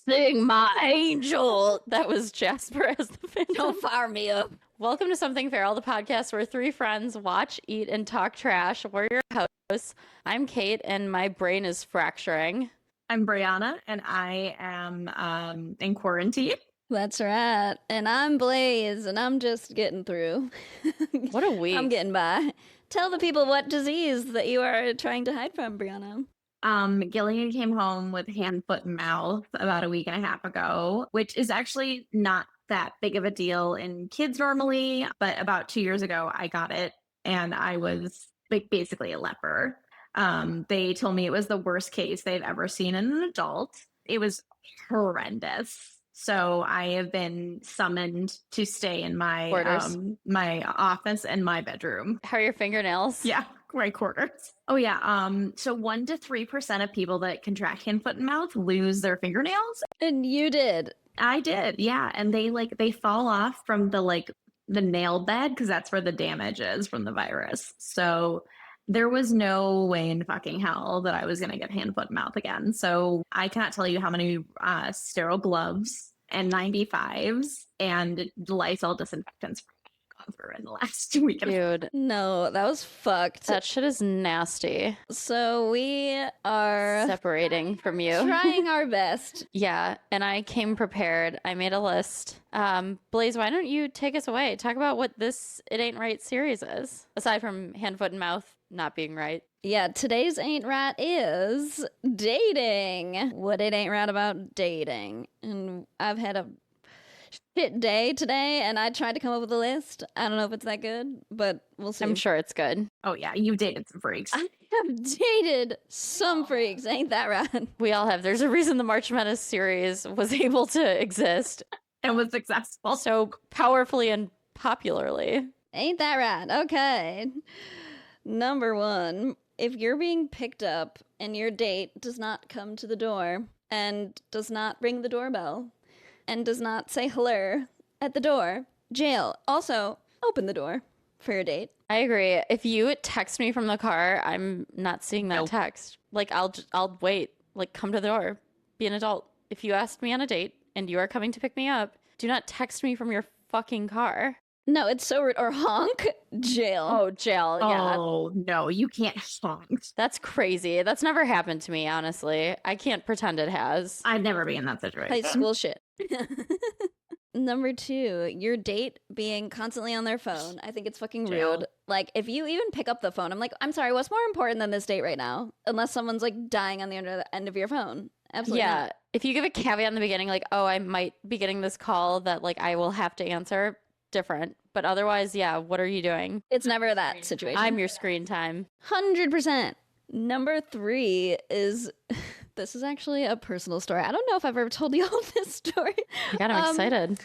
Sing my angel. That was Jasper as the Phantom. Don't fire me up. Welcome to Something Feral, the podcast where three friends watch, eat, and talk trash. We're your hosts. I'm Kate, and my brain is fracturing. I'm Brianna, and I am in quarantine. That's right. And I'm Blaze, and I'm just getting through. What a week. I'm getting by. Tell the people what disease that you are trying to hide from, Brianna. Gillian came home with hand, foot, and mouth about a week and a half ago, which is actually not that big of a deal in kids normally. But about 2 years ago, I got it, and I was like basically a leper. They told me it was the worst case they've ever seen in an adult. It was horrendous. So I have been summoned to stay in my my office and my bedroom. How are your fingernails? Yeah, my quarters. Oh yeah. So 1 to 3% of people that contract hand, foot, and mouth lose their fingernails. And you did. I did, yeah. And they fall off from the nail bed because that's where the damage is from the virus. So there was no way in fucking hell that I was going to get hand, foot, and mouth again. So I cannot tell you how many sterile gloves and 95s and Lysol disinfectants I've gone through in the last week. Dude. No, that was fucked. That shit is nasty. So we are separating from you. Trying our best. Yeah, and I came prepared. I made a list. Blaze, why don't you take us away? Talk about what this It Ain't Right series is, aside from hand, foot, and mouth not being right. Yeah, today's Ain't Right is dating. What it ain't right about dating. And I've had a shit day today, and I tried to come up with a list. I don't know if it's that good, but we'll see. I'm sure it's good. Oh yeah, you've dated some freaks. I have dated some freaks, ain't that right? We all have. There's a reason the March Madness series was able to exist. And was successful. So powerfully and popularly. Ain't that right? Okay. Number 1, if you're being picked up and your date does not come to the door and does not ring the doorbell and does not say hello at the door, jail. Also, open the door for your date. I agree. If you text me from the car, I'm not seeing that text. Like, I'll wait. Like, come to the door. Be an adult. If you asked me on a date and you are coming to pick me up, do not text me from your fucking car. No, it's so rude. Or honk, jail. Oh, jail. Yeah. Oh no, you can't honk. That's crazy. That's never happened to me, honestly. I can't pretend it has. I'd never be in that situation. High school shit. Number 2, your date being constantly on their phone. I think it's fucking rude. Like, if you even pick up the phone, I'm like, I'm sorry, what's more important than this date right now? Unless someone's like dying on the other end of your phone. Absolutely Yeah. not. If you give a caveat in the beginning, like, oh, I might be getting this call that like I will have to answer, different. But otherwise, yeah, what are you doing? It's never that situation. I'm your screen time. 100%. Number 3 is, this is actually a personal story. I don't know if I've ever told you all this story. God, I'm excited.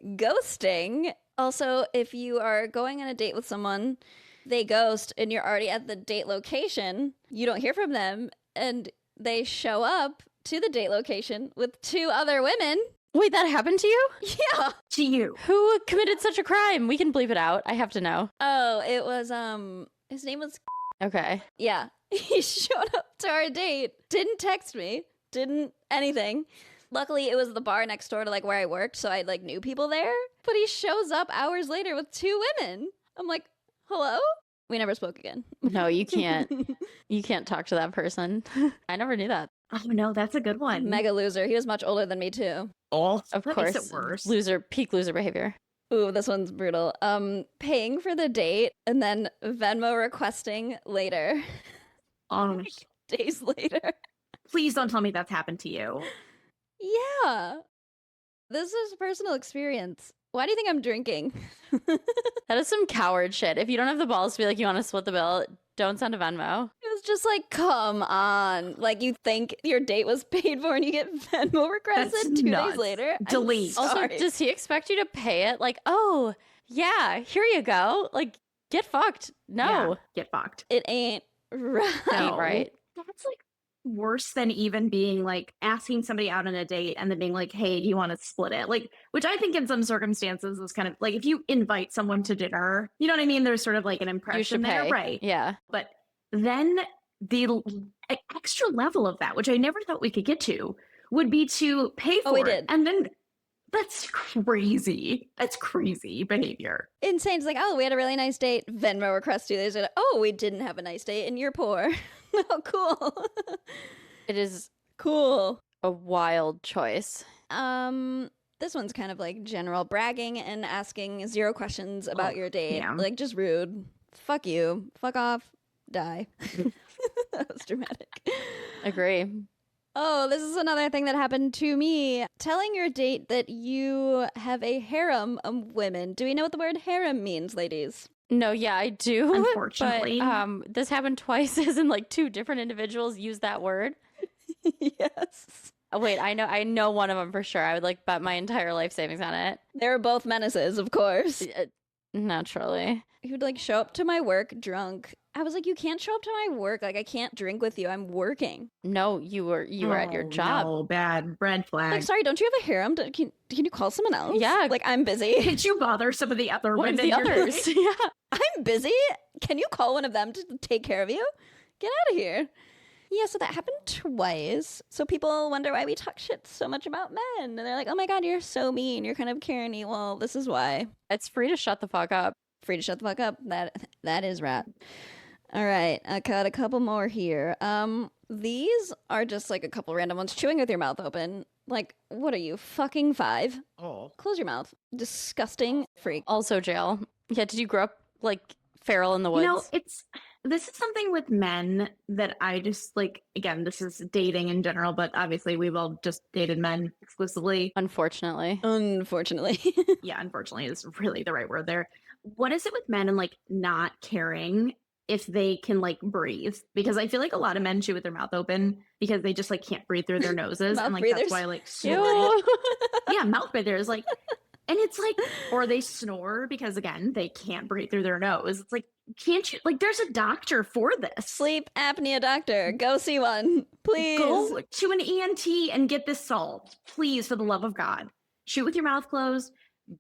Ghosting. Also, if you are going on a date with someone, they ghost and you're already at the date location, you don't hear from them, and they show up to the date location with 2 other women. Wait, that happened to you? Yeah. To you. Who committed such a crime? We can bleep it out. I have to know. Oh, it was, his name was... Okay. Yeah. He showed up to our date, didn't text me, didn't anything. Luckily, it was the bar next door to like where I worked, so I like knew people there. But he shows up hours later with 2 women. I'm like, hello? We never spoke again. No, you can't. You can't talk to that person. I never knew that. Oh no, that's a good one. Mega loser. He was much older than me too. Oh, Of that course. makes it worse. Peak loser behavior. Ooh, this one's brutal. Paying for the date and then Venmo requesting later. Oh, Days later. please don't tell me that's happened to you. Yeah. This is personal experience. Why do you think I'm drinking? That is some coward shit. If you don't have the balls to be like, you want to split the bill, don't send a Venmo. It was just like, come on. Like, you think your date was paid for and you get Venmo requested That's 2 nuts. days later? I'm Delete. Also, sorry. does he expect you to pay it? Like, oh, yeah, here you go. Like, get fucked. No. Yeah, get fucked. It ain't right. Ain't right. That's like worse than even being like asking somebody out on a date and then being like, hey, do you want to split it? Like, which I think in some circumstances is kind of like if you invite someone to dinner, you know what I mean? There's sort of like an You impression should there, pay. right? Yeah. But then the extra level of that, which I never thought we could get to, would be to pay for Oh, we it. did. And then that's crazy. That's crazy behavior. Insane. It's like, oh, we had a really nice date. Venmo request 2 days later. Oh, we didn't have a nice date and you're poor. Oh, cool. It is Cool. a wild choice. This one's kind of like general bragging and asking 0 questions about your date. yeah. Like, just rude. Fuck you. Fuck off. Die. That was dramatic. Agree. Oh, this is another thing that happened to me. Telling your date that you have a harem of women. Do we know what the word harem means, ladies? No, yeah, I do. Unfortunately. But this happened twice, as in like 2 different individuals use that word. Yes. Oh, wait, I know one of them for sure. I would like bet my entire life savings on it. They were both menaces, of course. Naturally. He would like show up to my work drunk. I was like, you can't show up to my work. Like, I can't drink with you. I'm working. No, you were at your job. No, bad. Red flag. Like, sorry, don't you have a harem? Can you call someone else? Yeah. Like, I'm busy. Did you bother some of the other What women? the others? Yeah. I'm busy. Can you call one of them to take care of you? Get out of here. Yeah, so that happened twice. So people wonder why we talk shit so much about men. And they're like, oh my God, you're so mean. You're kind of Karen-y. Well, this is why. It's free to shut the fuck up. Free to shut the fuck up. That is right. All right, I got a couple more here. These are just like a couple random ones. Chewing with your mouth open. Like, what are you, fucking 5? Oh. Close your mouth. Disgusting freak. Also jail. Yeah, did you grow up like feral in the woods? You know, this is something with men that I just like, again, this is dating in general, but obviously we've all just dated men exclusively. Unfortunately. Unfortunately. Yeah, unfortunately is really the right word there. What is it with men and like not caring if they can like breathe? Because I feel like a lot of men chew with their mouth open because they just like can't breathe through their noses. Mouth And like breathers? that's why like snore. Ew. Yeah, mouth breathers. Like, and it's like, or they snore because again, they can't breathe through their nose. It's like, can't you, like, there's a doctor for this. Sleep apnea doctor. Go see one. Please. Go to an ENT and get this solved. Please, for the love of God. Shoot with your mouth closed.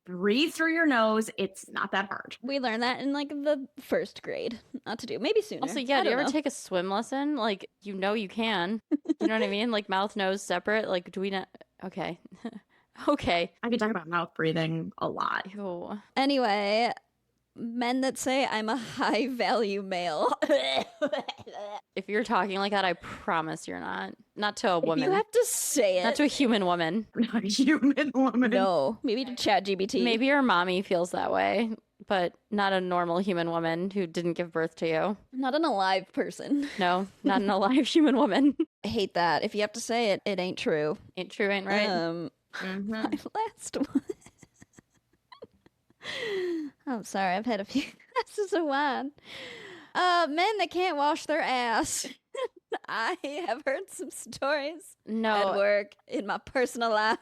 Breathe through your nose. It's not that hard. We learned that in like the 1st grade. Not to do. Maybe sooner. Also, yeah, I do you don't ever know. take a swim lesson? Like, you can. You know what I mean? Like, mouth, nose separate. Like, do we not? Okay. Okay. I could talk about mouth breathing a lot. Ew. Anyway, men that say I'm a high value male. If you're talking like that, I promise you're not. Not to a If woman. you have to say it. Not to a human woman. Not a human woman. No. Maybe to ChatGPT. Maybe your mommy feels that way, but not a normal human woman who didn't give birth to you. Not an alive person. No, not an alive human woman. I hate that. If you have to say it, it ain't true. Ain't true, ain't right. Mhm. My last one. I'm sorry, I've had a few glasses of wine. Men that can't wash their ass. I have heard some stories at No, work, in my personal life.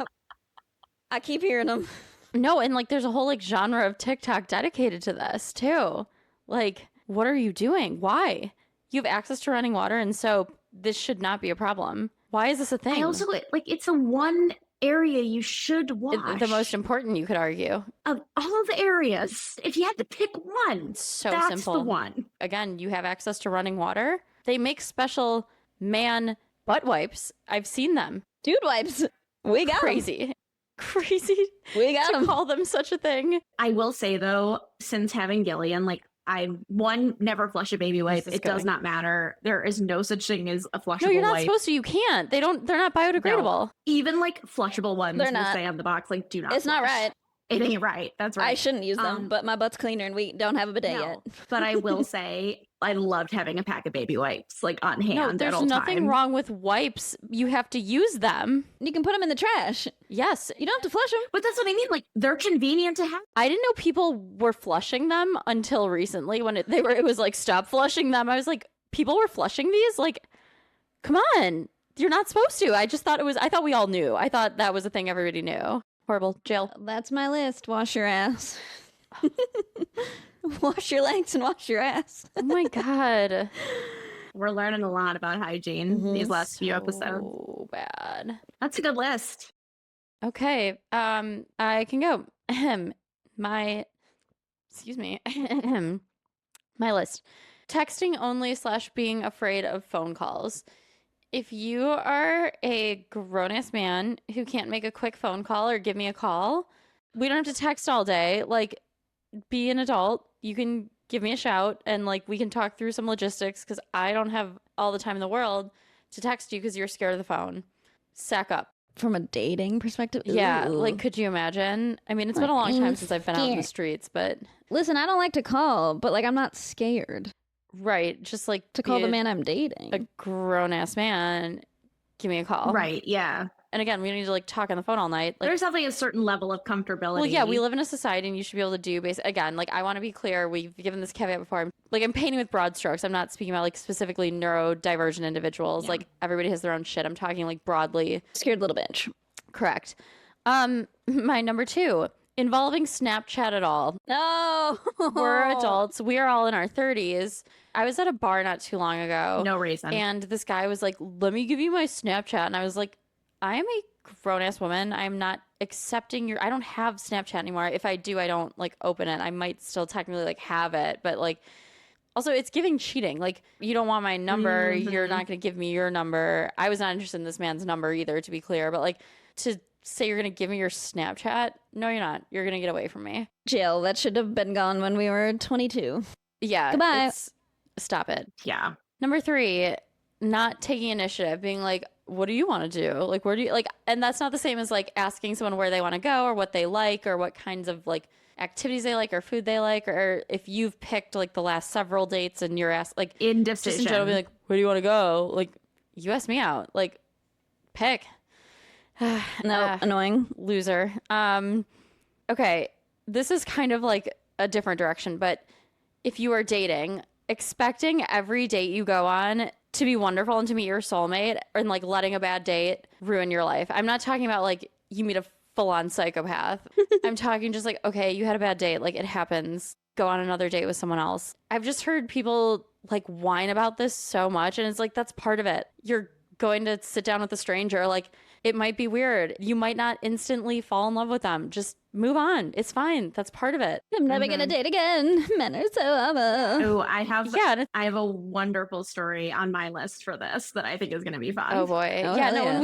I keep hearing them. no, and like there's a whole like genre of TikTok dedicated to this too. Like, what are you doing? Why? You have access to running water and soap. This should not be a problem. Why is this a thing? I also like it's a one area you should It- wash. the most important, you could argue. of all the areas. If you had to pick one, It's so that's simple. the one. Again, you have access to running water. They make special man butt wipes. I've seen them. Dude wipes. We got 'em. Crazy. Crazy We got to them. call them such a thing. I will say though, since having Gillian, like I never flush a baby wipe. is It does going. not matter. There is no such thing as a flushable No, you're not wipe. supposed to. You can't. They're not biodegradable. Even like flushable ones They're will not. say on the box, like do not. It's not flush. right. It ain't right. That's right. I shouldn't use them, Um, but my butt's cleaner and we don't have a bidet No, yet. but I will say I loved having a pack of baby wipes like on hand No, at there's all nothing time. wrong with wipes. You have to use them. You can put them in the trash. Yes. You don't have to flush them. But that's what I mean. Like they're convenient to have. I didn't know people were flushing them until recently when it was like, stop flushing them. I was like, people were flushing these? Like, come on. You're not supposed to. I thought we all knew. I thought that was a thing everybody knew. Horrible. Jail. That's my list. Wash your ass. Wash your legs and wash your ass. Oh my God. We're learning a lot about hygiene these last few episodes. So bad. That's a good list. Okay. I can go. Excuse me. My list. Texting only / being afraid of phone calls. If you are a grown-ass man who can't make a quick phone call or give me a call, we don't have to text all day. Like, be an adult. You can give me a shout and like we can talk through some logistics because I don't have all the time in the world to text you because you're scared of the phone. Sack up. From a dating perspective? Yeah, Ooh. like could you imagine? I mean, it's been a long time since I've been out in the streets, but Listen, I don't like to call, but like I'm not scared right, just like to call the man I'm dating. a grown-ass man, give me a call. Right, yeah. And again, we don't need to like talk on the phone all night. Like, There's definitely a certain level of comfortability. well, yeah, we live in a society and you should be able to do again, like I want to be clear, we've given this caveat before. Like I'm painting with broad strokes. I'm not speaking about like specifically neurodivergent individuals. Yeah. Like everybody has their own shit. I'm talking like broadly. Scared little bitch. Correct. My number 2, involving Snapchat at all. No. We're adults. We are all in our 30s. I was at a bar not too long ago. No reason. And this guy was like, let me give you my Snapchat. And I was like, I am a grown-ass woman. I'm not accepting I don't have Snapchat anymore. If I do, I don't like open it. I might still technically like have it, but like also it's giving cheating. Like you don't want my number. You're not going to give me your number. I was not interested in this man's number either, to be clear, but like to say you're going to give me your Snapchat. No, you're not. You're going to get away from me. Jail. That should have been gone when we were 22. Yeah. Goodbye. Stop it. Yeah. Number 3, not taking initiative, being like, what do you want to do? Like, where do you like, and that's not the same as like asking someone where they want to go or what they like or what kinds of like activities they like or food they like, or if you've picked like the last several dates and you're asked like Indecision. just in general, be like, where do you want to go? Like, you asked me out, like, pick. No, annoying. Loser. Okay, this is kind of like a different direction, but if you are dating, expecting every date you go on to be wonderful and to meet your soulmate and like letting a bad date ruin your life. I'm not talking about like you meet a full-on psychopath. I'm talking just like, okay, you had a bad date, like it happens. Go on another date with someone else. I've just heard people like whine about this so much and it's like that's part of it. You're going to sit down with a stranger, like it might be weird. You might not instantly fall in love with them. Just move on. It's fine. That's part of it. I'm never gonna date again. Men are so awful. Oh, I have Yeah. I have a wonderful story on my list for this that I think is going to be fun. Oh boy. Oh, Yeah, no, yeah. and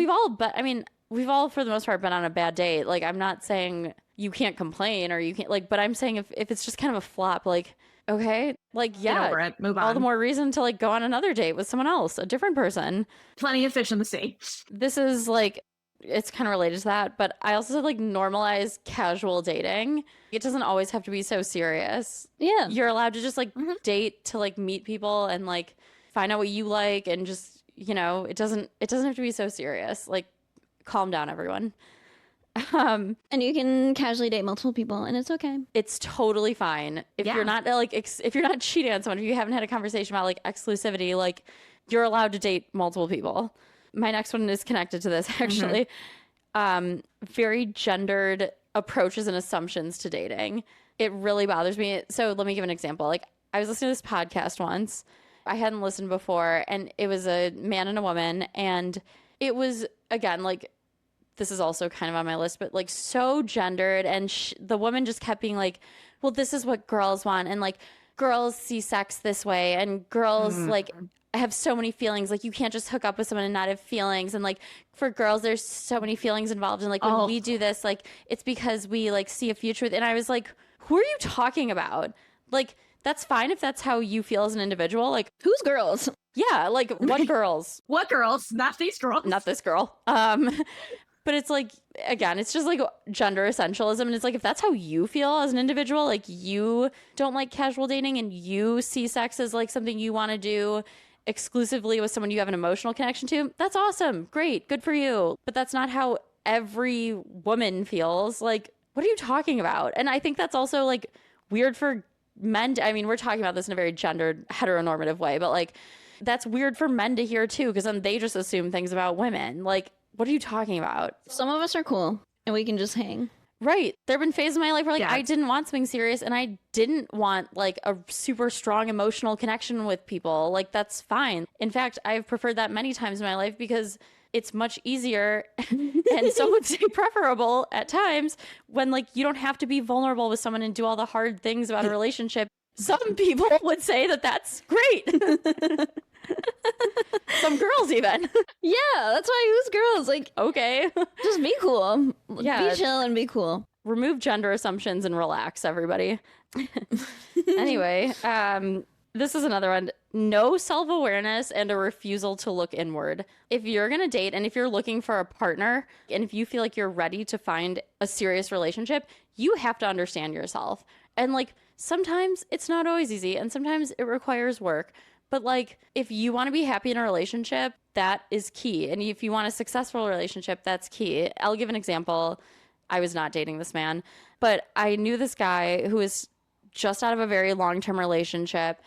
we've all for the most part been on a bad date. Like I'm not saying you can't complain or you can't like, but I'm saying if it's just kind of a flop, like, okay, like Get yeah, over it. Move on. all the more reason to like go on another date with someone else, a different person. Plenty of fish in the sea. This is like it's kind of related to that, but I also said like normalize casual dating. It doesn't always have to be so serious. Yeah. You're allowed to just like date to like meet people and like find out what you like and just, you know, it doesn't have to be so serious. Like calm down, everyone. And you can casually date multiple people and it's okay. It's totally fine if Yeah. you're not like if you're not cheating on someone, if you haven't had a conversation about like exclusivity, like you're allowed to date multiple people. My next one is connected to this actually. Very gendered approaches and assumptions to dating. It really bothers me. So let me give an example. Like I was listening to this podcast once. I hadn't listened before and it was a man and a woman and it was again like this is also kind of on my list, but like so gendered and the woman just kept being like, well, this is what girls want and like girls see sex this way and girls like have so many feelings. Like you can't just hook up with someone and not have feelings. And like for girls, there's so many feelings involved. And like when we do this, like it's because we like see a future with. And I was like, who are you talking about? Like that's fine if that's how you feel as an individual. Like Who's girls? yeah, like what girls? What girls? Not these girls. Not this girl. But it's like, again, it's just like gender essentialism. And it's like, if that's how you feel as an individual, like you don't like casual dating and you see sex as like something you want to do exclusively with someone you have an emotional connection to, that's awesome. Great. Good for you. But that's not how every woman feels. Like, what are you talking about? And I think that's also like weird for men. I mean, we're talking about this in a very gendered, heteronormative way, but like that's weird for men to hear too, because then they just assume things about women. Like, what are you talking about? Some of us are cool and we can just hang. Right. There have been phases in my life where like Yeah. I didn't want something serious and I didn't want like a super strong emotional connection with people. Like that's fine. In fact, I've preferred that many times in my life because it's much easier and some would say preferable at times when like you don't have to be vulnerable with someone and do all the hard things about a relationship. Some people would say that that's great. Some girls even. Yeah, that's why who's girls? Like, Okay. just be cool. Yeah. Be chill and be cool. Remove gender assumptions and relax, everybody. Anyway, this is another one. No self-awareness and a refusal to look inward. If you're going to date and if you're looking for a partner and if you feel like you're ready to find a serious relationship, you have to understand yourself. And like sometimes it's not always easy and sometimes it requires work. But like if you want to be happy in a relationship, that is key. And if you want a successful relationship, that's key. I'll give an example. I was not dating this man, but I knew this guy who was just out of a very long-term relationship.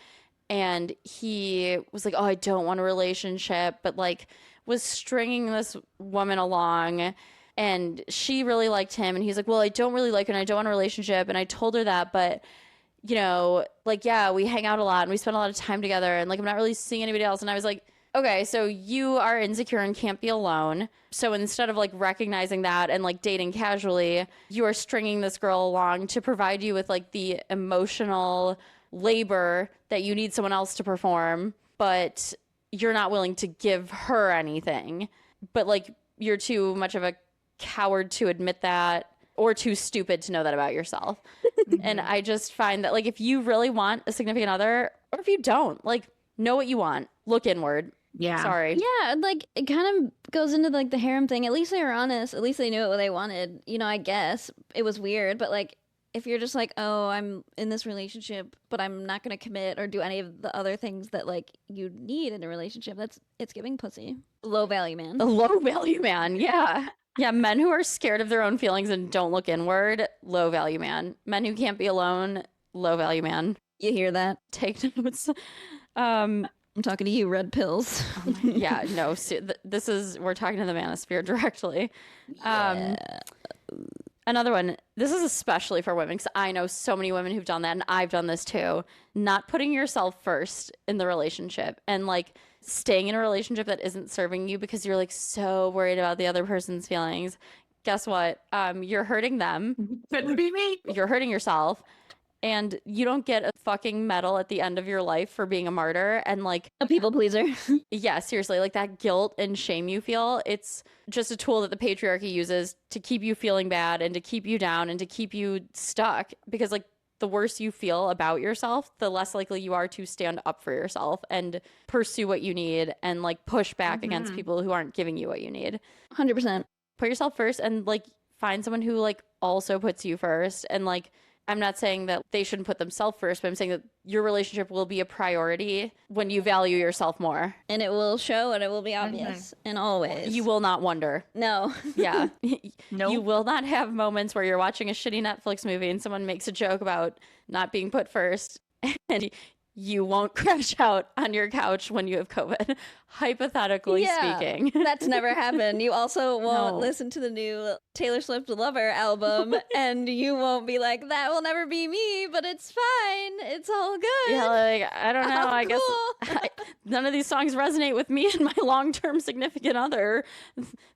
And he was like, oh, I don't want a relationship, but like was stringing this woman along and she really liked him. And he's like, well, I don't really like her and I don't want a relationship. And I told her that, but you know, like, yeah, we hang out a lot and we spend a lot of time together and like, I'm not really seeing anybody else. And I was like, okay, so you are insecure and can't be alone. So instead of like recognizing that and like dating casually, you are stringing this girl along to provide you with like the emotional labor that you need someone else to perform, but you're not willing to give her anything. But like you're too much of a coward to admit that or too stupid to know that about yourself. And I just find that like if you really want a significant other or if you don't, like know what you want, look inward. Yeah. Sorry. Yeah, like it kind of goes into like the harem thing. At least they were honest. At least they knew what they wanted. You know, I guess it was weird, but like if you're just like, oh, I'm in this relationship, but I'm not going to commit or do any of the other things that like you need in a relationship, it's giving pussy. Low value man. A low value man. Yeah. Yeah. Men who are scared of their own feelings and don't look inward, low value man. Men who can't be alone, low value man. You hear that? Take notes. I'm talking to you, red pills. Yeah. No, we're talking to the manosphere directly. Yeah. Another one, this is especially for women because I know so many women who've done that and I've done this too. Not putting yourself first in the relationship and like staying in a relationship that isn't serving you because you're like so worried about the other person's feelings. Guess what? You're hurting them. Couldn't be me. You're hurting yourself. And you don't get a fucking medal at the end of your life for being a martyr. And like A people pleaser. yeah, seriously, like that guilt and shame you feel, it's just a tool that the patriarchy uses to keep you feeling bad and to keep you down and to keep you stuck. Because like the worse you feel about yourself, the less likely you are to stand up for yourself and pursue what you need and like push back against people who aren't giving you what you need. 100%. Put yourself first and like find someone who like also puts you first. And like I'm not saying that they shouldn't put themselves first, but I'm saying that your relationship will be a priority when you value yourself more. And it will show and it will be obvious in all ways. You will not wonder. No. Yeah. Nope. You will not have moments where you're watching a shitty Netflix movie and someone makes a joke about not being put first and you won't crash out on your couch when you have COVID, hypothetically speaking. That's never happened. You also won't No. listen to the new Taylor Swift Lover album and you won't be like, that will never be me, but it's fine. It's all good. Yeah, like, I don't know. I'm I guess cool. none of these songs resonate with me and my long-term significant other.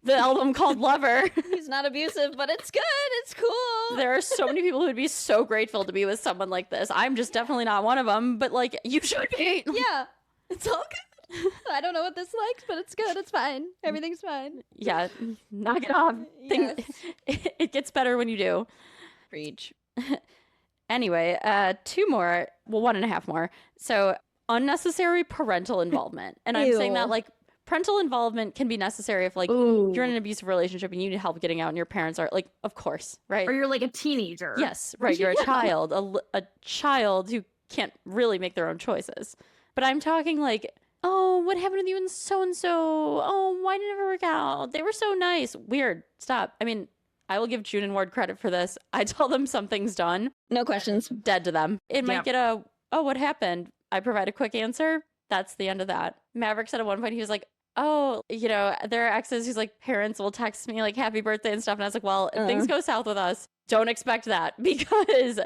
The album called Lover. He's not abusive, but it's good. It's cool. There are so many people who would be so grateful to be with someone like this. I'm just definitely not one of them, but like, you should be. Yeah. It's all good. I don't know what this likes, but it's good. It's fine. Everything's fine. Yeah, knock it off. Yes. It gets better when you do. Preach. Anyway, 2 more, well, 1.5 more. So unnecessary parental involvement. And I'm saying Ew. that like parental involvement can be necessary if like Ooh. you're in an abusive relationship and you need help getting out and your parents are like, of course, right? Or you're like a teenager. Yes, right. You're a child, a child who can't really make their own choices. But I'm talking like, oh, what happened with you and so? Oh, why did it never work out? They were so nice. Weird. Stop. I mean, I will give June and Ward credit for this. I tell them something's done, No questions. dead to them. It might Yep. get a, oh, what happened? I provide a quick answer. That's the end of that. Maverick said at one point, he was like, oh, you know, there are exes whose like parents will text me like happy birthday and stuff. And I was like, well, if things go south with us, don't expect that because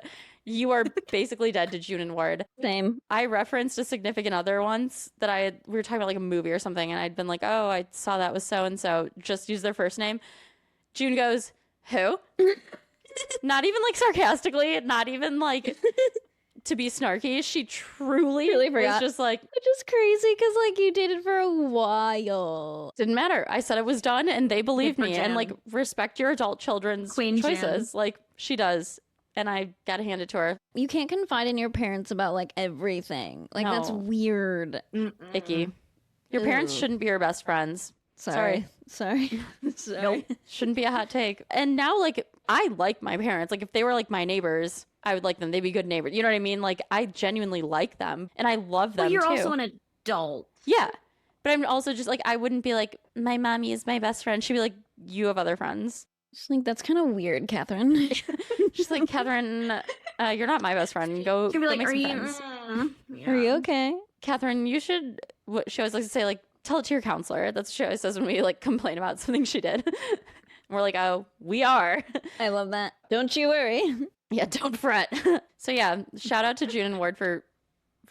you are basically dead to June and Ward. Same. I referenced a significant other once that we were talking about like a movie or something. And I'd been like, oh, I saw that with so-and-so. Just use their first name. June goes, who? Not even like sarcastically, not even like to be snarky, she truly Really was forgot. just like, Which is crazy because, like, you dated for a while. didn't matter. I said it was done and they believed for me. And Jen. like, respect your adult children's Queen choices. Like, she does. And I gotta hand it to her. You can't confide in your parents about, like, everything. Like, that's No. weird. Icky. Your parents Ew. shouldn't be your best friends. Sorry. Sorry. Nope. Shouldn't be a hot take. And now, like, I like my parents. Like, if they were like my neighbors, I would like them. They'd be good neighbors. You know what I mean? Like, I genuinely like them and I love them Well, you're too. also an adult. Yeah. But I'm also just like, I wouldn't be like, my mommy is my best friend. She'd be like, you have other friends. Just think that's kind of weird, Catherine. She's like, Catherine, you're not my best friend. Go, You'd be go like, make are some you? friends. Are you okay? Catherine, you should, what she always likes to say, like, tell it to your counselor. That's what she always says when we like complain about something she did. And we're like, oh, we are. I love that. Don't you worry. Yeah, don't fret. So yeah, shout out to June and Ward for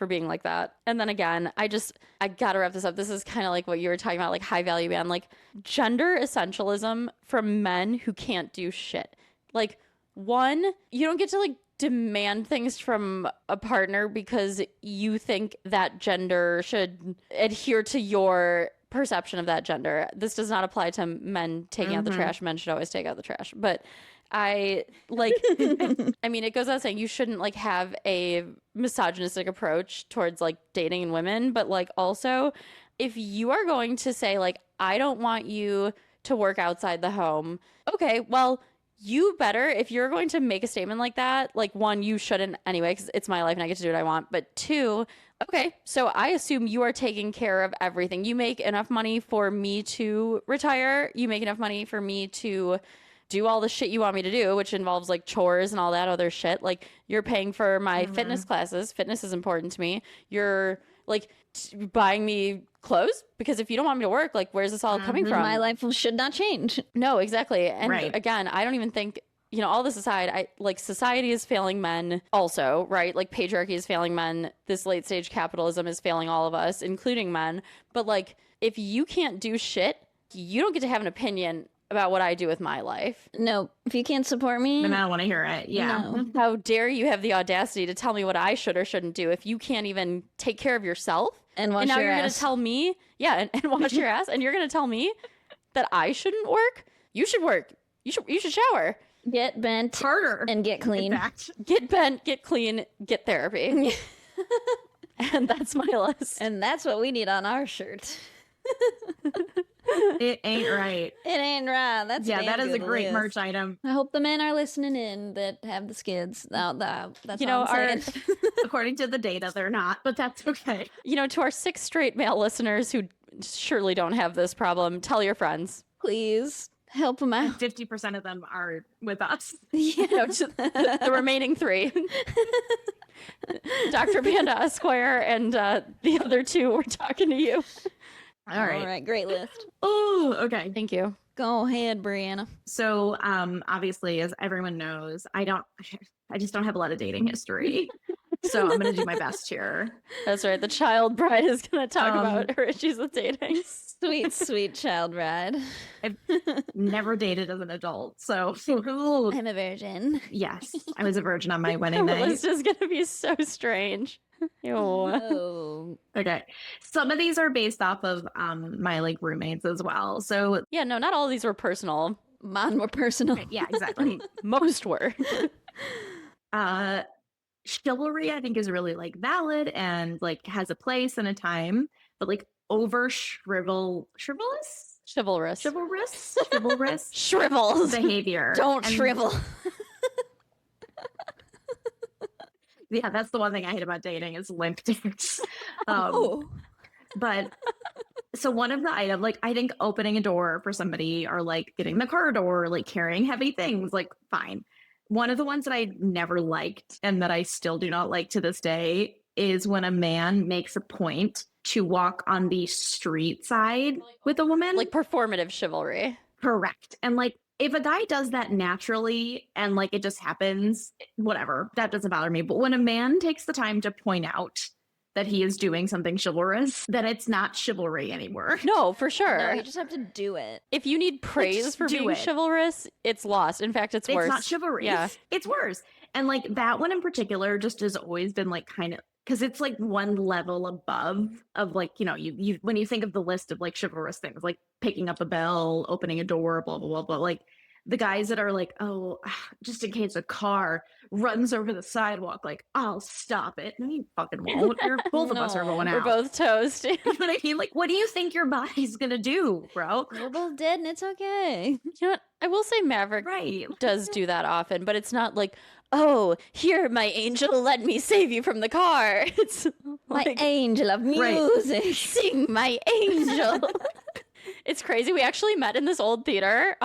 being like that. And then again, I gotta wrap this up. This is kind of like what you were talking about, like high value man, like gender essentialism from men who can't do shit. Like, one, you don't get to like demand things from a partner because you think that gender should adhere to your perception of that gender. This does not apply to men taking out the trash. Men should always take out the trash. But I like, I mean, it goes without saying you shouldn't like have a misogynistic approach towards like dating and women, but like also if you are going to say like, I don't want you to work outside the home. Okay, well, you better, if you're going to make a statement like that, like one, you shouldn't anyway, because it's my life and I get to do what I want. But two, okay, so I assume you are taking care of everything. You make enough money for me to retire. You make enough money for me to do all the shit you want me to do, which involves like chores and all that other shit. Like you're paying for my fitness classes. Fitness is important to me. You're like buying me clothes because if you don't want me to work, like where's this all coming from? My life should not change. No, exactly. And Right. again, I don't even think, you know, all this aside, I like society is failing men also, right? Like patriarchy is failing men. This late stage capitalism is failing all of us, including men. But like, if you can't do shit, you don't get to have an opinion about what I do with my life. No, if you can't support me, Then I don't want to hear it. Yeah. no. How dare you have the audacity to tell me what I should or shouldn't do if you can't even take care of yourself? And wash and now your you're ass. going to tell me, yeah, and wash your ass, and you're going to tell me that I shouldn't work? You should work. You should shower. Get bent Harder. and get clean. In fact. Get bent, get clean, get therapy. And that's my list. And that's what we need on our shirt. It ain't right. It ain't right. That's Yeah, damn that is a good great list. merch item. I hope the men are listening in that have the skids. That's You all know, I'm saying. According to the data, they're not, but that's okay. You know, to our 6 straight male listeners who surely don't have this problem, tell your friends. Please help them out. 50% of them are with us. You know, to the remaining 3. Dr. Panda Esquire and the other 2, we're talking to you. All right. All right, great list. Oh, okay. Thank you. Go ahead, Brianna. So, obviously, as everyone knows, I just don't have a lot of dating history. So I'm going to do my best here. That's right. The child bride is going to talk about her issues with dating. Sweet, sweet child ride. I've never dated as an adult. So, I'm a virgin. yes, I was a virgin on my wedding The night. list is going to be so strange. Ew. Oh. Okay. Some of these are based off of my like roommates as well. So, Yeah, no, not all of these were personal. Mine were personal. yeah, exactly. Most were. Chivalry, I think, is really like valid and like has a place and a time, but like over chivalrous Chivalrous. Shrivels. behavior. Don't And- shrivel. Yeah, that's the one thing I hate about dating is limp dates. Oh. But so one of the items, like I think opening a door for somebody or like getting the car door, or, like carrying heavy things, like fine. One of the ones that I never liked and that I still do not like to this day is when a man makes a point to walk on the street side with a woman. Like performative chivalry. Correct. And like if a guy does that naturally and like it just happens, whatever, that doesn't bother me. But when a man takes the time to point out that he is doing something chivalrous, then it's not chivalry anymore. No, for sure. No, you just have to do it. If you need praise just for do being it. chivalrous, it's lost. In fact, it's worse. It's not chivalry. Yeah. It's worse. And like that one in particular just has always been like kind of, because it's like one level above of like, you know, you when you think of the list of like chivalrous things, like picking up a bell, opening a door, blah, blah, blah, blah, like the guys that are like, oh, just in case a car runs over the sidewalk, like, I'll stop it. No, you fucking won't. Both of us are going We're out. both toast. You know what I mean? Like, what do you think your body's gonna do, bro? We're both dead and it's okay. You know what? I will say Maverick Right. does do that often, but it's not like, oh, here, my angel, let me save you from the car. It's My like, angel of music. sing my angel. It's crazy. We actually met in this old theater.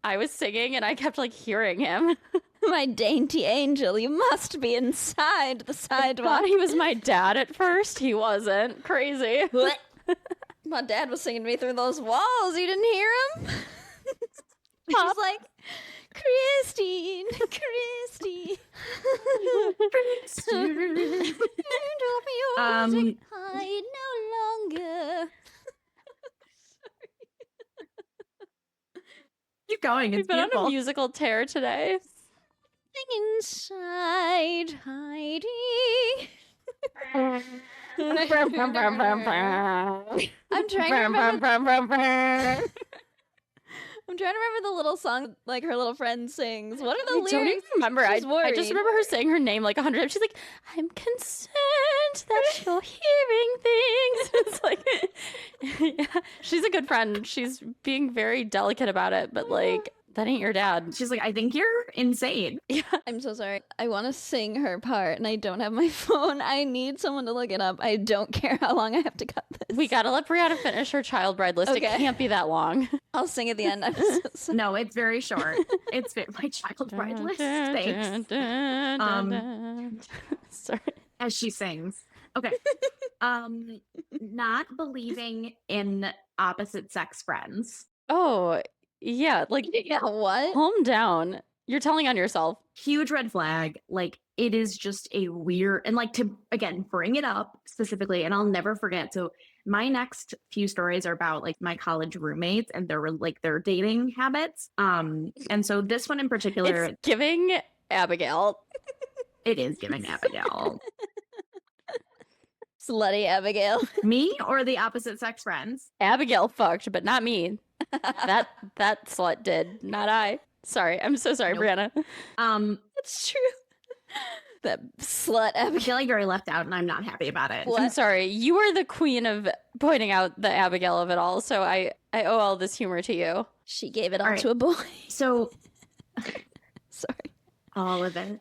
I was singing and I kept like hearing him. My dainty angel, you must be inside the I sidewalk. thought he was my dad at first. He wasn't. Crazy. My dad was singing me through those walls. You didn't hear him? He's like, Christine, Christy. Drop your music. I no longer. Keep going. We've It's been on a beautiful. musical tear today. Inside Heidi. I'm trying to remember. I'm trying to remember the little song like her little friend sings. What are the I lyrics? don't even remember. I She's just worried. remember her saying her name like 100 times. She's like, I'm concerned that you're hearing things. It's like, yeah, she's a good friend. She's being very delicate about it, but like, that ain't your dad. She's like, I think you're insane. I'm so sorry. I want to sing her part and I don't have my phone. I need someone to look it up. I don't care how long I have to cut this. We gotta let Brianna finish her child bride list. Okay. It can't be that long. I'll sing at the end. I'm so sorry. No, it's very short. It's my child bride list. Thanks. Sorry. As she sings. Okay. Not believing in opposite sex friends. Oh, yeah. Like, Yeah, what? calm down. You're telling on yourself. Huge red flag. Like it is just a weird, and like to again bring it up specifically, and I'll never forget. So my next few stories are about like my college roommates and their dating habits. And so this one in particular, It's giving Abigail. it is giving Abigail. Slutty Abigail. Me or the opposite sex friends? Abigail fucked, but not me. That slut did, not I. Sorry. I'm so sorry, Nope. Brianna. That's true. That slut I Abigail. feel like very left out, and I'm not happy about it. What? I'm sorry. You are the queen of pointing out the Abigail of it all, so I owe all this humor to you. She gave it all All right. to a boy. So Sorry. all of it.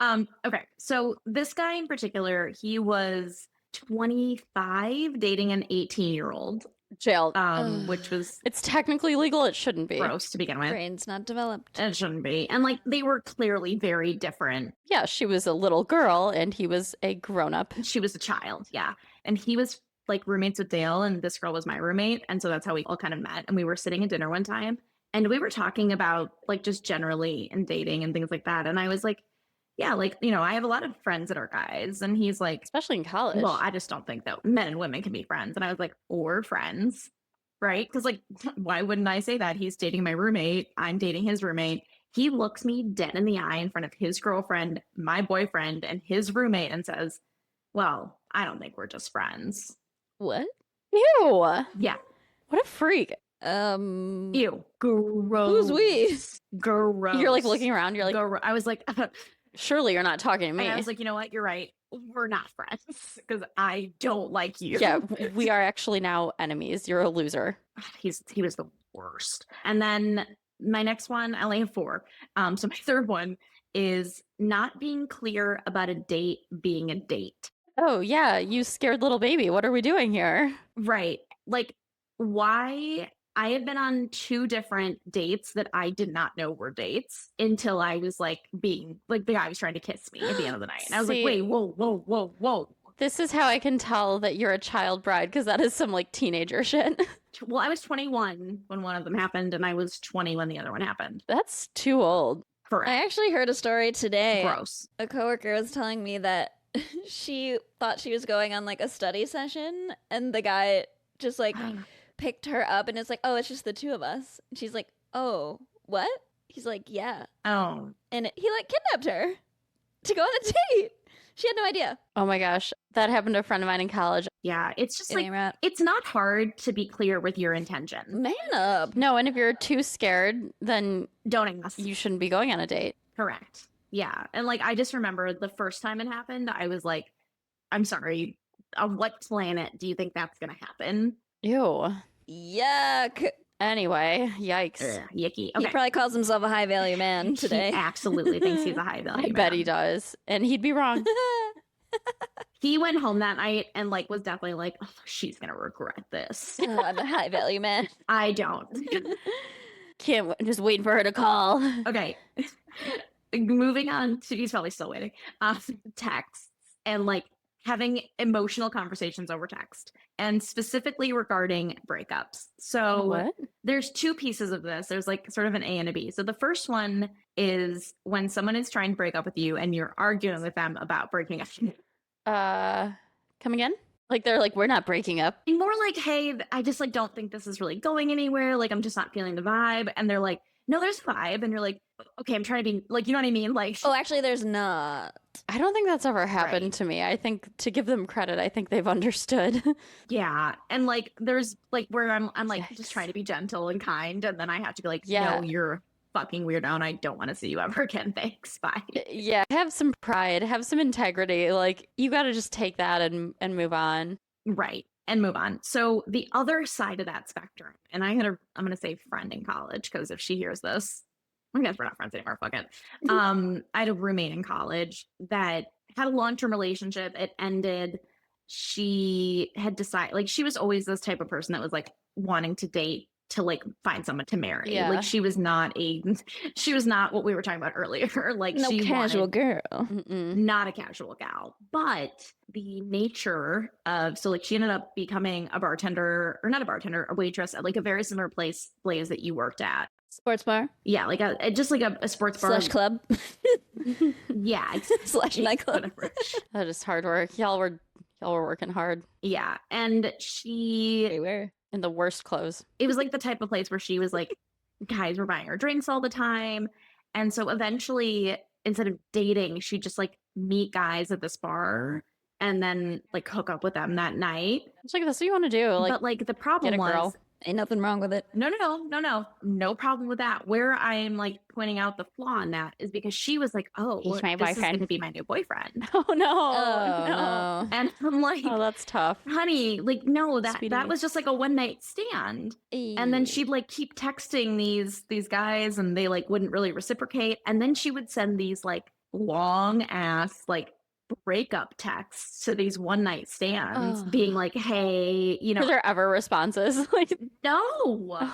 Okay, so this guy in particular, he was 25 dating an 18-year-old, Jail. which was It's technically legal. It shouldn't be. gross to begin with. Brain's not developed. It shouldn't be. And like they were clearly very different. Yeah, she was a little girl and he was a grown-up. She was a child, yeah. And he was like roommates with Dale, and this girl was my roommate. And so that's how we all kind of met. And we were sitting at dinner one time and we were talking about like just generally and dating and things like that. And I was like, yeah, like, you know, I have a lot of friends that are guys. And he's like, Especially in college. well, I just don't think that men and women can be friends. And I was like, or friends, right? Because like, why wouldn't I say that? He's dating my roommate. I'm dating his roommate. He looks me dead in the eye in front of his girlfriend, my boyfriend, and his roommate and says, well, I don't think we're just friends. What? Ew. Yeah. What a freak. Ew. Gross. Who's we? Gross. You're like looking around. You're like, I was like, surely you're not talking to me. and I was like, you know what? You're right. We're not friends because I don't like you. Yeah, we are actually now enemies. You're a loser. He was the worst. And then my next one, I only have 4. So my third one is not being clear about a date being a date. Oh, yeah, you scared little baby. What are we doing here? Right. Like why I had been on 2 different dates that I did not know were dates until I was like being like the guy was trying to kiss me at the end of the night. And I was See- like, wait, whoa. This is how I can tell that you're a child bride because that is some like teenager shit. Well, I was 21 when one of them happened, and I was 20 when the other one happened. That's too old. Correct. I actually heard a story today. Gross. A coworker was telling me that she thought she was going on like a study session, and the guy just like picked her up, and it's like, oh, it's just the two of us. And she's like, oh, what? He's like, yeah. Oh. And he like kidnapped her to go on a date. She had no idea. Oh my gosh. That happened to a friend of mine in college. Yeah, it's just It like, ain't right. it's not hard to be clear with your intention. Man up. No, and if you're too scared, then Don't ask. you shouldn't be going on a date. Correct. Yeah. And like, I just remember the first time it happened, I was like, I'm sorry, on what planet do you think that's going to happen? Ew. Yuck. Anyway, yikes. Ugh, yucky. He Okay. probably calls himself a high value man He today. absolutely thinks he's a high value I bet man. he does. And he'd be wrong. He went home that night and like was definitely like, oh, she's going to regret this. Oh, I'm a high value man. I don't. Just waiting for her to call. Okay. Moving on to, he's probably still waiting. Texts and like having emotional conversations over text, and specifically regarding breakups. So What? there's two pieces of this. There's like sort of an A and a B. So the first one is when someone is trying to break up with you and you're arguing with them about breaking up. Come again? Like they're like, we're not breaking up. More like, hey, I just like don't think this is really going anywhere. Like I'm just not feeling the vibe. And they're like, no, there's a vibe. And you're like, okay, I'm trying to be like, you know what I mean? Like, Oh, actually, there's not. I don't think that's ever happened Right. to me. I think to give them credit, I think they've understood. yeah. And like there's like where I'm like Yikes. just trying to be gentle and kind. And then I have to be like, Yeah. no, you're a fucking weirdo and I don't want to see you ever again. Thanks. Bye. Yeah, have some pride, have some integrity. Like you got to just take that and move on. Right. And move on. So the other side of that spectrum, and I'm gonna say friend in college, because if she hears this, I guess we're not friends anymore. Fuck it. I had a roommate in college that had a long-term relationship. It ended. She had decided, like, she was always this type of person that was like wanting to date to like find someone to marry. Yeah. Like she was not what we were talking about earlier. Like No she casual wanted, girl. Mm-mm. not a casual gal, but the nature of, so like she ended up becoming a bartender, or not a bartender, a waitress at like a very similar place, Blaze, that you worked at. Sports bar Yeah, like just like a sports bar. slash club Yeah, slash nightclub. whatever. That is hard work. Y'all were working hard Yeah, and she, Everywhere. in the worst clothes. it was like the type of place where she was like, guys were buying her drinks all the time. And so eventually, instead of dating, she'd just like meet guys at this bar and then like hook up with them that night. It's like that's what you want to do. Like But like the problem get a was, girl. Ain't nothing wrong with it. no problem with that. Where I'm like pointing out the flaw in that is because she was like, oh, He's my this is boyfriend. gonna be my new boyfriend. Oh no. Oh, no. And I'm like, Oh, that's tough. honey, like no, that Sweetie. was just like a one night stand. And then she'd like keep texting these guys and they like wouldn't really reciprocate. And then she would send these like long ass like breakup texts to these one night stands Ugh. being like, hey, you Were know, there ever responses? Like, no.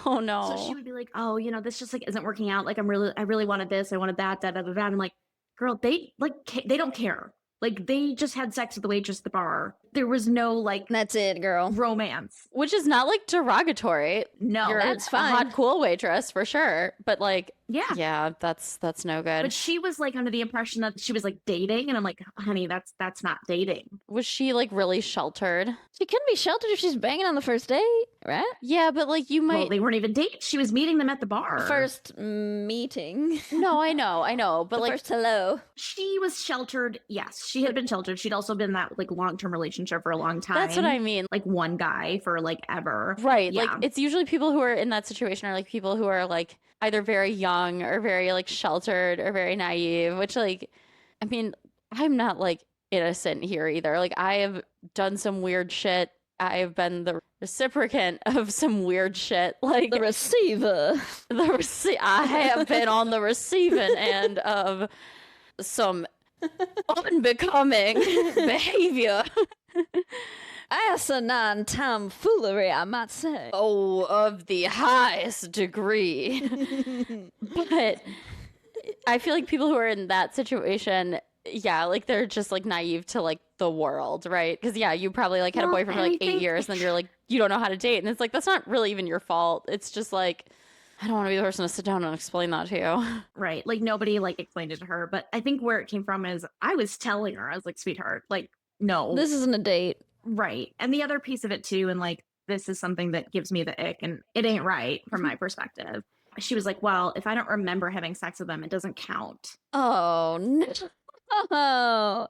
oh no. So she would be like, oh, you know, this just like isn't working out. Like I really wanted this. I wanted that, da, da, da, da. I'm like, girl, they like, they don't care. Like they just had sex with the waitress at the bar. There was no like That's it, girl. romance. Which is not like derogatory. No. You're that's a fine. hot, cool waitress for sure. But like, yeah. yeah, that's no good. But she was like under the impression that she was like dating. And I'm like, honey, that's not dating. Was she like really sheltered? She couldn't be sheltered if she's banging on the first date, right? Yeah, but like you Well, might. they weren't even dating. She was meeting them at the bar. First meeting. No, I know. But The like, first hello. She was sheltered. Yes, she had been sheltered. She'd also been in that like long-term relationship for a long time. that's what I mean. Like one guy for like ever. Right. Yeah. Like it's usually people who are in that situation are like people who are like either very young or very like sheltered or very naive, which like, I mean, I'm not like innocent here either. Like I have done some weird shit. I have been the reciprocant of some weird shit. Like The receiver. I have been on the receiving end of some unbecoming behavior. Asinine tomfoolery, I might say. Oh, of the highest degree. But I feel like people who are in that situation, yeah, like they're just like naive to like the world, right? Because yeah, you probably like had a Well, boyfriend for like I 8 think- years, and then you're like, you don't know how to date, and it's like that's not really even your fault. It's just like, I don't want to be the person to sit down and explain that to you. Right. Like nobody like explained it to her. But I think where it came from is I was telling her, I was like, sweetheart, like, no. This isn't a date. Right. And the other piece of it too, and like this is something that gives me the ick and it ain't right from my perspective. She was like, well, if I don't remember having sex with them, it doesn't count. Oh, no. Oh,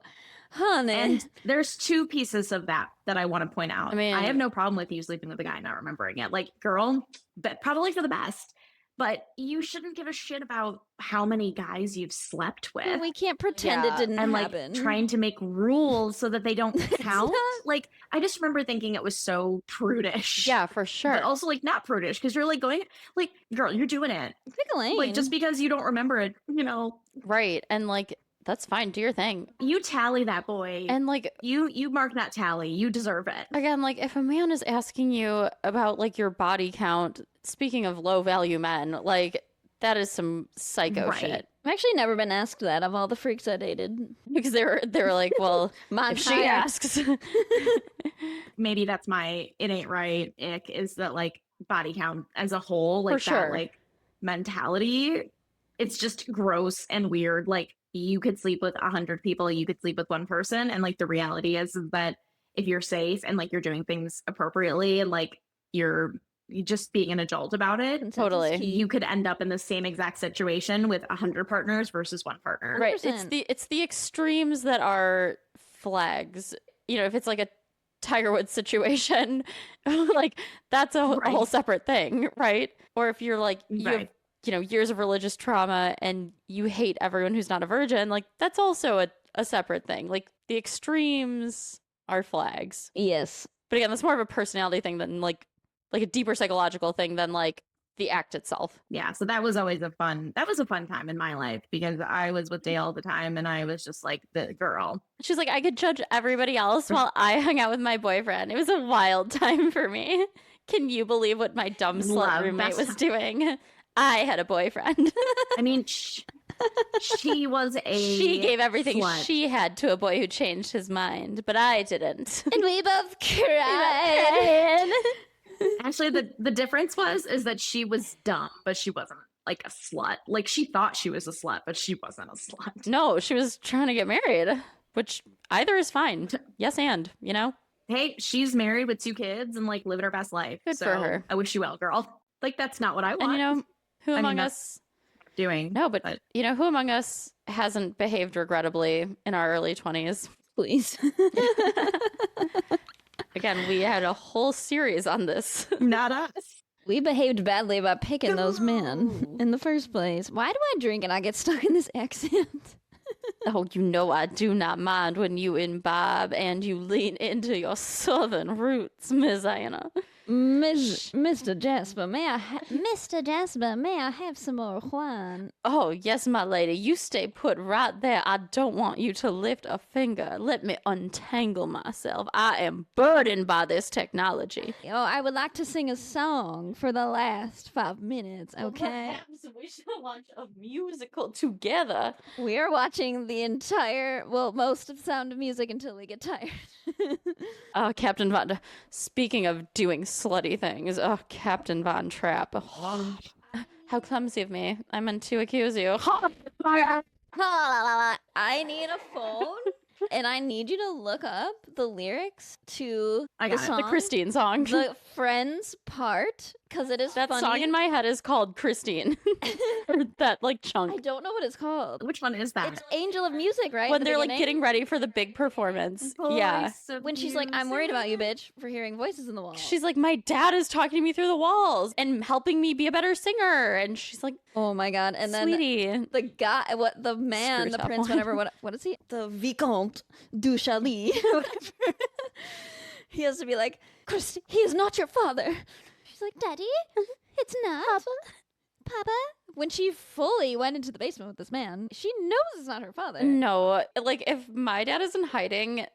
honey. And there's two pieces of that I want to point out. I mean, I have no problem with you sleeping with a guy and not remembering it. Like, girl, but probably for the best. But you shouldn't give a shit about how many guys you've slept with. We can't pretend it didn't and happen. Like trying to make rules so that they don't count. not- Like, I just remember thinking it was so prudish. Yeah, for sure. But also like not prudish because you're like going like, girl, you're doing it. Pick a lane. Like just because you don't remember it, you know. Right. And like, that's fine. Do your thing. You tally that boy. And like, you mark that tally. You deserve it. again, like if a man is asking you about like your body count, speaking of low value men, like that is some psycho Right. shit. I've actually never been asked that of all the freaks I dated. Because they were like, well, Mine if she higher. asks. Maybe that's my it ain't right ick is that like body count as a whole, like For that sure. like mentality. It's just gross and weird. Like you could sleep with 100 people, you could sleep with one person, and like the reality is that if you're safe and like you're doing things appropriately and like you're just being an adult about it, Consensus Totally. key. you could end up in the same exact situation with 100 partners versus one partner. Right. It's 100%. it's the extremes that are flags. You know, if it's like a Tiger Woods situation, like that's a Right. whole separate thing, right? Or if you're like you have, Right. you know, years of religious trauma and you hate everyone who's not a virgin, like that's also a separate thing. Like the extremes are flags. Yes. But again, that's more of a personality thing than like a deeper psychological thing than like the act itself. Yeah, so that was always a fun time in my life because I was with Dale all the time and I was just like the girl. She's like, I could judge everybody else while I hung out with my boyfriend. It was a wild time for me. Can you believe what my dumb slut Love, roommate that's- was doing? I had a boyfriend. I mean, she was a She gave everything slut. she had to a boy who changed his mind, but I didn't. And we both cried. Actually, the difference is that she was dumb, but she wasn't like a slut. Like she thought she was a slut, but she wasn't a slut. No, she was trying to get married, which either is fine. Yes, and, you know? Hey, she's married with 2 kids and like living her best life. Good so for her. I wish you well, girl. Like that's not what I want. And, you know, who I mean, among that's- us... doing. No, but, you know, who among us hasn't behaved regrettably in our early 20s? Please. Again, we had a whole series on this. Not us. We behaved badly by picking those men in the first place. Why do I drink and I get stuck in this accent? Oh, you know I do not mind when you imbibe and you lean into your southern roots, Miss Anna. Mr. Jasper, Mr. Jasper, may I have some more wine? Oh, yes, my lady. You stay put right there. I don't want you to lift a finger. Let me untangle myself. I am burdened by this technology. Oh, I would like to sing a song for the last 5 minutes, okay? Perhaps we should launch a musical together. We are watching the entire, most of Sound of Music until we get tired. Oh, Captain Von... Speaking of doing slutty things, oh, Captain Von Trapp. Oh, how clumsy of me. I meant to accuse you. I need a phone, and I need you to look up the lyrics to I the got it. song. The Christine song. The Friends part, because it is That funny. song in my head is called Christine. Or that like I chunk. don't know what it's called. Which one is that? It's Angel of Music, right? When at the they're like beginning? getting ready for the big performance. Yeah. Voice of When she's like, I'm worried about you, bitch, for hearing voices in the wall. She's like, my dad is talking to me through the walls and helping me be a better singer. And she's like, oh my god. And then sweetie. the guy, the man, Screw the top prince, one. whatever, what is he? The Vicomte du Chaly, whatever. He has to be like, Christy, he is not your father. She's like, Daddy, it's not. Papa. When she fully went into the basement with this man, she knows it's not her father. No, like if my dad is in hiding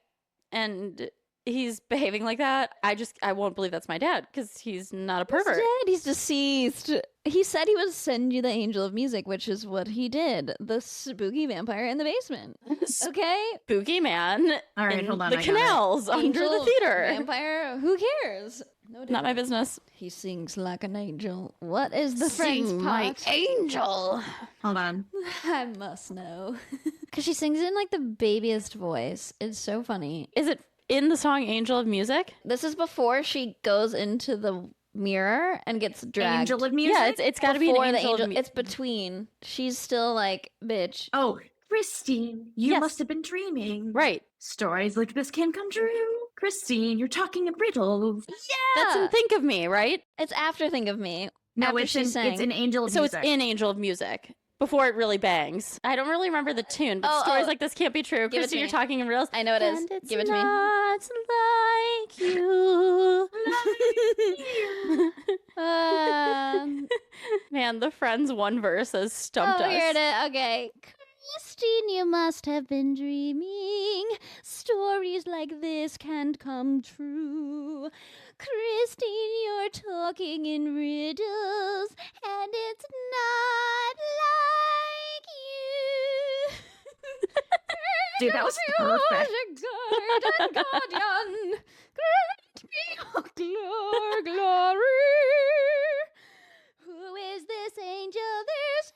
and he's behaving like that, I won't believe that's my dad because he's not a He's pervert. dead. He's deceased. He said he would send you the Angel of Music, which is what he did. The spooky vampire in the basement. Okay? Spooky man. All right, in hold on. The I got it. canals under Angel the theater. Vampire, who cares? No Not my business. He sings like an angel. What is the friend's Sing my part? angel. Hold on. I must know. Because she sings in like the babiest voice. It's so funny. Is it in the song Angel of Music? This is before she goes into the mirror and gets dragged. Angel of Music? Yeah, it's got to be an Before angel. of It's between. She's still like, bitch. Oh, Christine, you Yes. must have been dreaming. Right. Stories like this can come true. Christine, you're talking in riddles. That's in Think of Me, right? It's after Think of Me. No, after it's she sang. it's an Angel of So Music. it's in Angel of Music before it really bangs. I don't really remember the tune, but stories like this can't be true. Give it to Christine, me. you're talking in reels. I know it is. And it's Give it to me. not like you. Man, the Friends one verse has stumped us. Here it is. Okay. Christine, you must have been dreaming. Stories like this can't come true. Christine, you're talking in riddles, and it's not like you. Dude, that was perfect. Garden guardian, grant me your glory. Who is this angel? This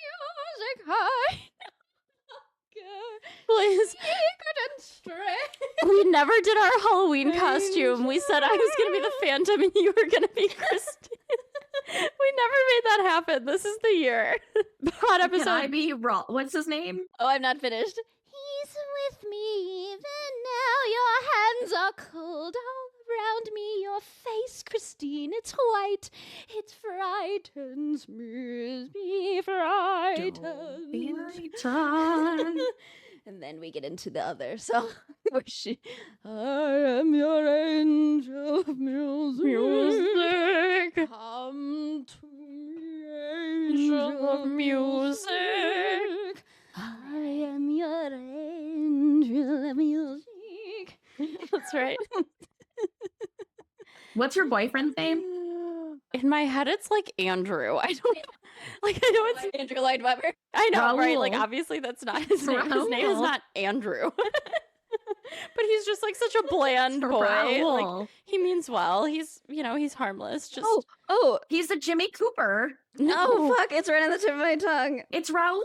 music high. Please. Secret and strange. We never did our Halloween costume. We said I was going to be the Phantom and you were going to be Christine. We never made that happen. This is the year. Pod episode. Can I be wrong? What's his name? Oh, I'm not finished. He's with me even now. Your hands are cold all around me. Your face, Christine, it's white. It frightens me frightened. And then we get into the other song where she, I am your angel of music. Come to me, angel of music. I am your angel of music. That's right. What's your boyfriend's name? In my head, it's like Andrew. I don't know. Like, I know it's Andrew Lloyd Webber. I know, right? Like, Raoul. obviously that's not his name. His name is Raoul. not Andrew. But he's just like such a bland boy. Raoul. Like, he means well. He's, he's harmless. Just Oh, He's the Jimmy Cooper. no, fuck, it's right on the tip of my tongue. It's Raoul.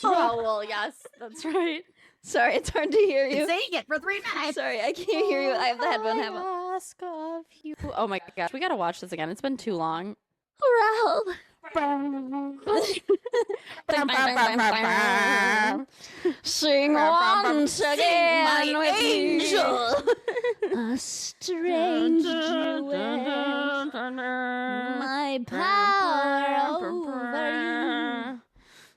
Oh, well, yes, that's right. Sorry, it's hard to hear you. Saying it for 3 minutes. Sorry, I can't hear you. I have the headphone have I ask of you. Oh my gosh, we gotta watch this again. It's been too long. Raoul. Sing once again my with angel. A strange duet. My power over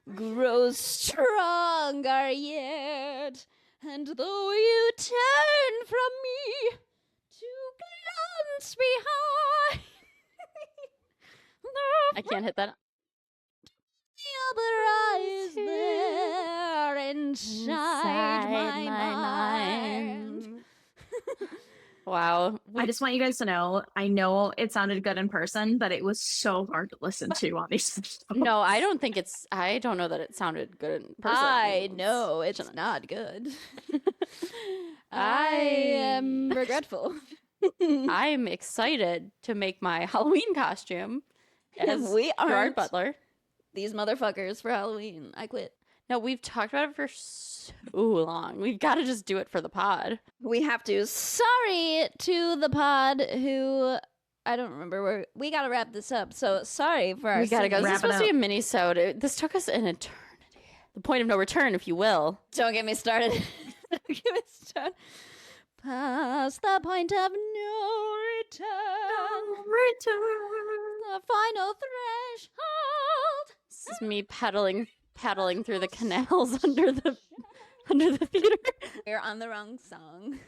you grows stronger yet. And though you turn from me to glance behind, I can't hit that. the other eyes there inside my mind. Wow. I just want you guys to know, I know it sounded good in person, but it was so hard to listen to on these. No, I don't think I don't know that it sounded good in person. I know it's not good. I am regretful. I'm excited to make my Halloween costume as We Gerard aren't. Butler. These motherfuckers for Halloween. I quit. No, we've talked about it for so long. We've got to just do it for the pod. We have to. Sorry to the pod who I don't remember where we got to wrap this up. So sorry for our. We gotta go. singing. This is Wrap it supposed to be up. a mini-sode. This took us an eternity. The point of no return, if you will. Don't get me started. Don't get me started. Past the point of no return. The final threshold. This is me paddling through the canals under the theater. We're on the wrong song.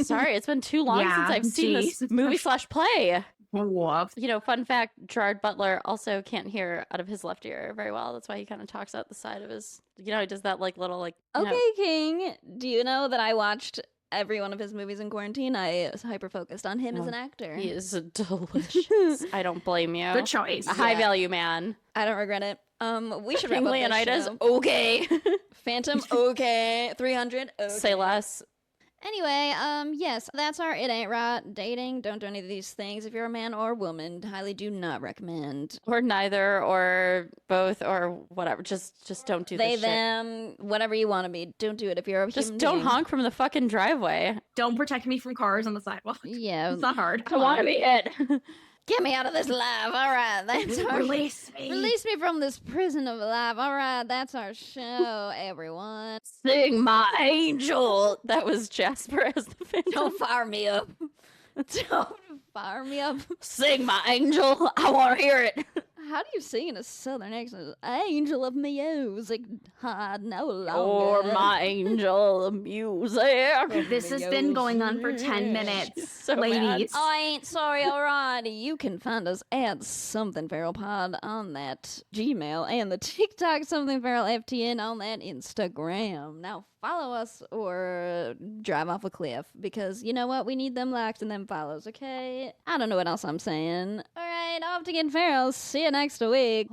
Sorry, it's been too long Yeah, since I've seen this geez. movie/play. Woof. Fun fact, Gerard Butler also can't hear out of his left ear very well. That's why he kind of talks out the side of his, he does that like little like, Okay, King. Do you know that I watched every one of his movies in quarantine? I was hyper focused on him as an actor. he is delicious. I don't blame you. Good choice. A high value man. I don't regret it. We should wrap King up Leonidas, this show. okay. Phantom, okay. 300, okay. Say less. Anyway, yes, that's our It Ain't Right dating. Don't do any of these things if you're a man or woman. Highly do not recommend. Or neither, or both, or whatever. Just don't do They, this shit. them, whatever you want to be. Don't do it if you're a Just human don't being. honk from the fucking driveway. Don't protect me from cars on the sidewalk. Yeah. It's not hard. I want to be it. Get me out of this life. All right, that's our... Release me. Release me from this prison of life. All right, that's our show, everyone. Sing my angel. That was Jasper as the Phantom. Don't fire me up. Don't fire me up. Sing my angel. I want to hear it. How do you sing in a southern accent? Angel of music, hide no longer. Or my angel of music. This has been going on for 10 minutes, So ladies. I ain't sorry, alright. You can find us at Something Feral Pod on that Gmail and the TikTok Something Feral FTN on that Instagram. Now follow us or drive off a cliff because you know what? We need them likes and them follows, okay? I don't know what else I'm saying. Alright, off to get feral. See you next week.